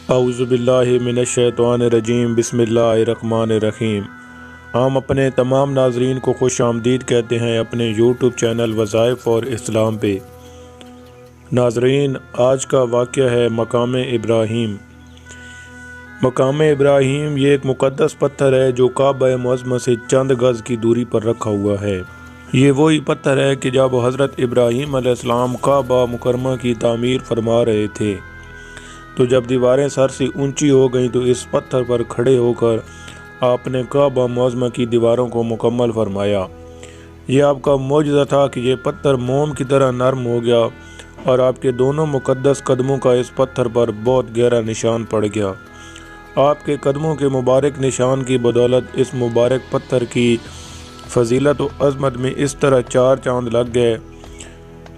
औज़ुबिल्लाहि मिनश्शैतानिर्रजीम बिस्मिल्लाहिर्रहमानिर्रहीम। हम अपने तमाम नाज़रीन को खुश आमदीद कहते हैं अपने यूट्यूब चैनल वज़ाइफ़ और इस्लाम पे। नाज़रीन, आज का वाक़या है मकाम इब्राहीम। मकाम इब्राहीम ये एक मुक़द्दस पत्थर है जो काबा मुअज़्ज़मा से चंद गज़ की दूरी पर रखा हुआ है। ये वही पत्थर है कि जब हज़रत इब्राहीम अलैहिस्सलाम काबा मुकरमा की तामीर फरमा रहे थे तो जब दीवारें सर से ऊंची हो गईं तो इस पत्थर पर खड़े होकर आपने काबा मुअज़्ज़मा की दीवारों को मुकम्मल फरमाया। यह आपका मौजज़ा था कि ये पत्थर मोम की तरह नरम हो गया और आपके दोनों मुक़द्दस कदमों का इस पत्थर पर बहुत गहरा निशान पड़ गया। आपके कदमों के मुबारक निशान की बदौलत इस मुबारक पत्थर की फजीलत व अज़मत में इस तरह चार चांद लग गए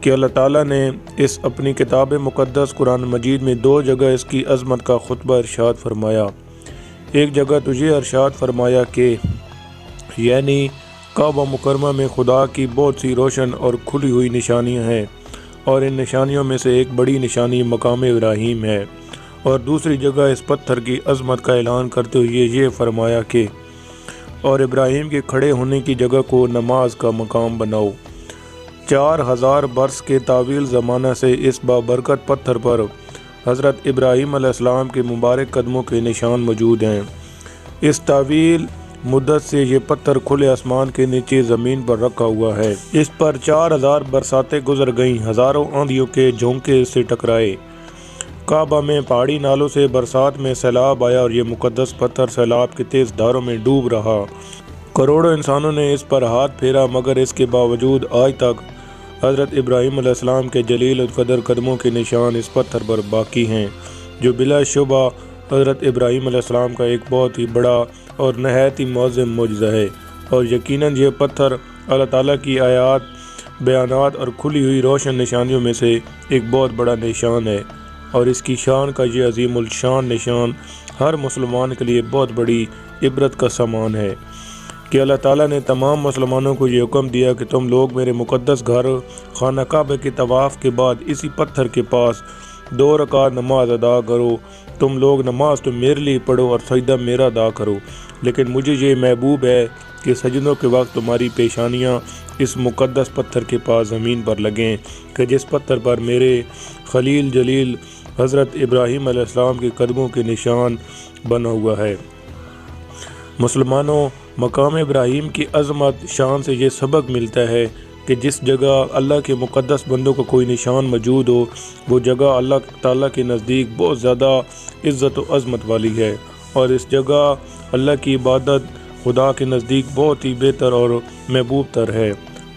कि अल्लाह ताला ने इस अपनी किताब मुक़द्दस कुरान मजीद में दो जगह इसकी अज़मत का खुतबा इरशाद फरमाया। एक जगह तुझे इरशाद फरमाया कि यानी काबा मुकरमा में खुदा की बहुत सी रोशन और खुली हुई निशानियां हैं और इन निशानियों में से एक बड़ी निशानी मकाम इब्राहीम है। और दूसरी जगह इस पत्थर की अज़मत का ऐलान करते हुए ये फरमाया कि और इब्राहीम के खड़े होने की जगह को नमाज का मकाम बनाओ। 4000 बरस के तावील ज़माना से इस बाबरकत पत्थर पर हज़रत इब्राहीम अलैहिस्सलाम के मुबारक कदमों के निशान मौजूद हैं। इस तावील मुद्दत से ये पत्थर खुले आसमान के नीचे ज़मीन पर रखा हुआ है। इस पर 4000 बरसातें गुजर गईं, हज़ारों आंधियों के झोंके से टकराए। काबा में पहाड़ी नालों से बरसात में सैलाब आया और ये मुक़द्दस पत्थर सैलाब के तेज़ धारों में डूब रहा। करोड़ों इंसानों ने इस पर हाथ फेरा, मगर इसके बावजूद आज तक हज़रत इब्राहीम अलैहिस्सलाम के जलील क़दर कदमों के निशान इस पत्थर पर बाकी हैं, जो बिलाशुबा हज़रत इब्राहीम अलैहिस्सलाम का एक बहुत ही बड़ा और नहायत ही मुअज़्ज़म मौजज़ा है। और यकीनन ये पत्थर अल्लाह ताला की आयात, बयानात और खुली हुई रोशन निशानियों में से एक बहुत बड़ा निशान है। और इसकी शान का ये अजीमुल शान निशान हर मुसलमान के लिए बहुत बड़ी इबरत का सामान है कि अल्लाह ताला ने तमाम मुसलमानों को ये हुक्म दिया कि तुम लोग मेरे मुक़द्दस घर खाना काबा के तवाफ़ के बाद इसी पत्थर के पास 2 रकात नमाज अदा करो। तुम लोग नमाज तो मेरे लिए पढ़ो और सजदा मेरा अदा करो, लेकिन मुझे ये महबूब है कि सजदों के वक्त तुम्हारी पेशानियाँ इस मुक़द्दस पत्थर के पास ज़मीन पर लगें कि जिस पत्थर पर मेरे खलील जलील हज़रत इब्राहीम अलैहिस्सलाम के कदमों के निशान बना हुआ है। मुसलमानों, मकाम इब्राहीम की अज़मत शान से ये सबक मिलता है कि जिस जगह अल्लाह के मुक़द्दस बंदों का कोई निशान मौजूद हो, वो जगह अल्लाह ताला के नज़दीक बहुत ज़्यादा इज़्ज़त व अज़मत वाली है और इस जगह अल्लाह की इबादत खुदा के नज़दीक बहुत ही बेहतर और महबूब तर है।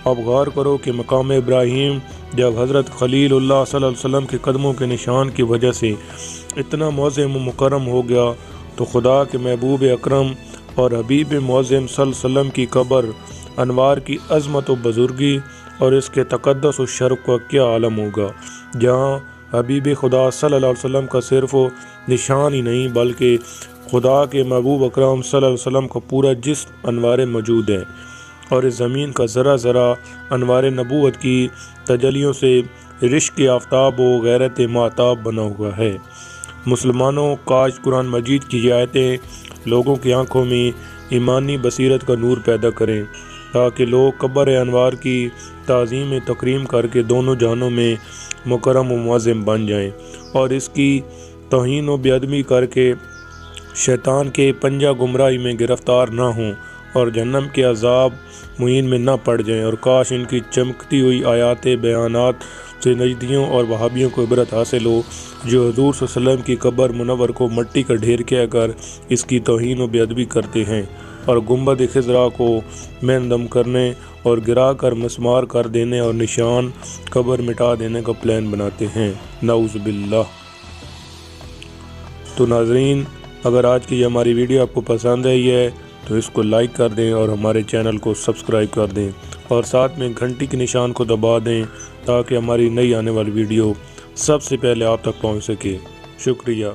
अब गौर करो कि मकाम इब्राहीम जब हज़रत खलीलुल्लाह सल्लल्लाहु अलैहि वसल्लम के कदमों के निशान की वजह से इतना मुअज़्ज़म व मुकर्रम हो गया, तो खुदा के महबूब अकरम और हबीब मुअज़्ज़म सल्लल्लाहु अलैहि वसल्लम की कब्र अनवार की अज़मत व बुज़ुर्गी और इसके तक़द्दुस व शर्फ़ का क्या आलम होगा, जहाँ हबीब खुदा सल्लल्लाहु अलैहि वसल्लम का सिर्फ़ निशान ही नहीं बल्कि खुदा के महबूब अकरम सल्लल्लाहु अलैहि वसल्लम का पूरा जिस्म अनवार मौजूद है और इस ज़मीन का ज़रा ज़रा अनवार नबूवत की तजलियों से रिश्क आफ्ताब व गैरत माताब बना हुआ है। मुसलमानों, काश कुरान मजीद की आयतें लोगों की आँखों में ईमानी बसीरत का नूर पैदा करें ताकि लोग कब्र अनवार की ताज़ीम तकरीम करके दोनों जहानों में मुकर्रम व मुअज़्ज़म बन जाएं और इसकी तौहीन व बेअदबी करके शैतान के पंजा गुमराही में गिरफ़्तार ना हों और जहन्नम के अज़ाब मुहीन में ना पड़ जाएं। और काश इनकी चमकती हुई आयात बयानात से नजदियों और वहाबियों को इबरत हासिल हो, जो हुज़ूर सल्लल्लाहु अलैहि वसल्लम की कब्र मुनव्वर को मट्टी का ढेर कहकर इसकी तौहीन व बेअदबी करते हैं और गुंबद खिज़रा को मैंदम करने और गिरा कर मस्मार कर देने और निशान कब्र मिटा देने का प्लान बनाते हैं। नाउज़ बिल्लाह। तो नाज़रीन, अगर आज की हमारी वीडियो आपको पसंद आई है तो इसको लाइक कर दें और हमारे चैनल को सब्सक्राइब कर दें और साथ में घंटी के निशान को दबा दें ताकि हमारी नई आने वाली वीडियो सबसे पहले आप तक पहुंच सके। शुक्रिया।